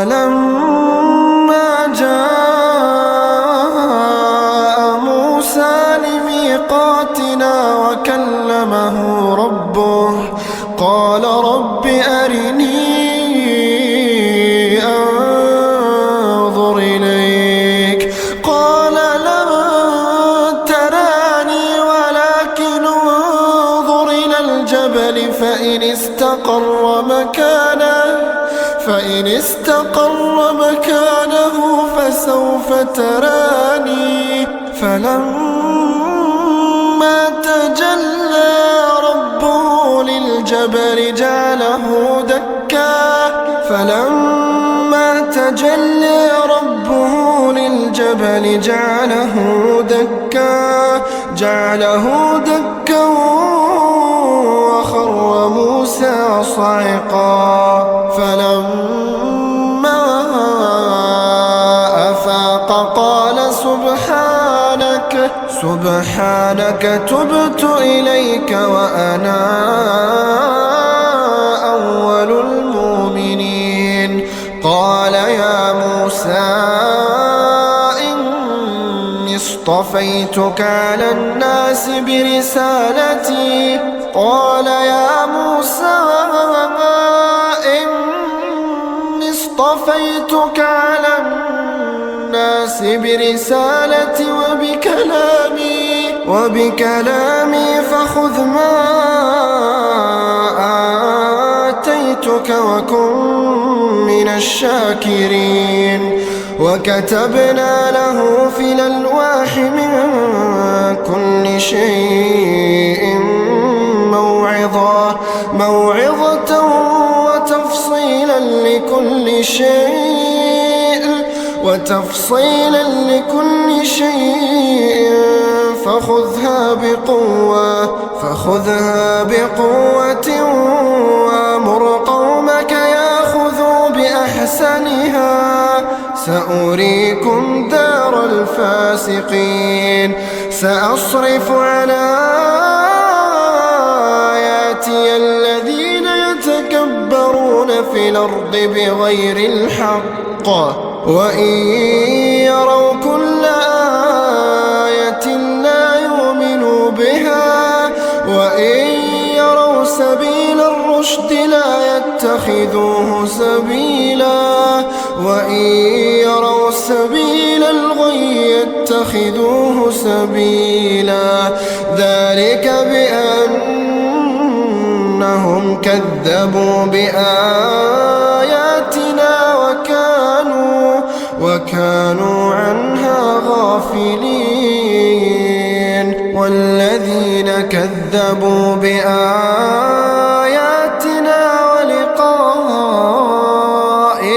ولما جاء موسى لميقاتنا وكلمه ربه قال رب أرني أنظر إليك قال لن تراني ولكن انظر إلى الجبل فإن استقر مكانه فسوف تراني فلما تجلى ربه للجبل جعله دكا وخر موسى صعقا فلما أفاق قال سبحانك تبت إليك وأنا أول المؤمنين قال يا موسى إني اصطفيتك على الناس برسالتي وبكلامي فخذ ما آتيتك وكن من الشاكرين وكتبنا له في الألواح من كل شيء موعظة وتفصيلا لكل شيء فخذها بقوة وأمر قومك يأخذوا بأحسنها سأريكم دار الفاسقين سأصرف عن آياتي الذين يتكبرون في الأرض بغير الحق وإن يروا كل آية لا يؤمنوا بها وإن يروا سبيل الرشد لا يتخذوه سبيلا وإن يروا سبيل الغي يتخذوه سبيلا ذلك بأنهم كذبوا بآياتنا وكانوا عنها غافلين والذين كذبوا بآياتنا ولقاء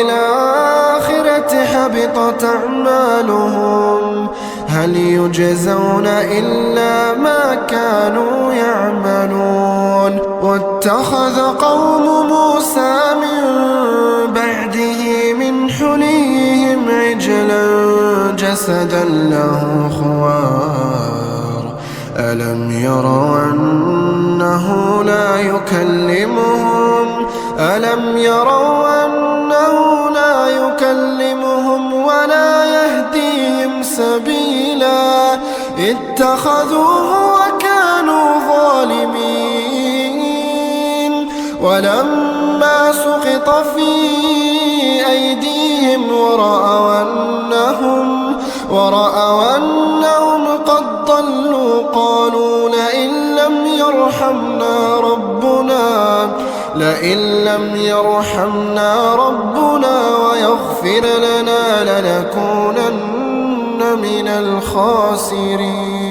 الآخرة حبطت أعمالهم هل يجزون إلا ما كانوا يعملون واتخذ قوم موسى من بعده من حليهم عجلا جسدا له خوار ألم يروا أنه لا يكلمهم ولا يهديهم سبيلا اتخذوه وكانوا ظالمين ولما سقط في أيديهم ورأوا أنهم قد ضلوا قالوا لئن لم يرحمنا ربنا ويغفر لنا لنكونن من الخاسرين.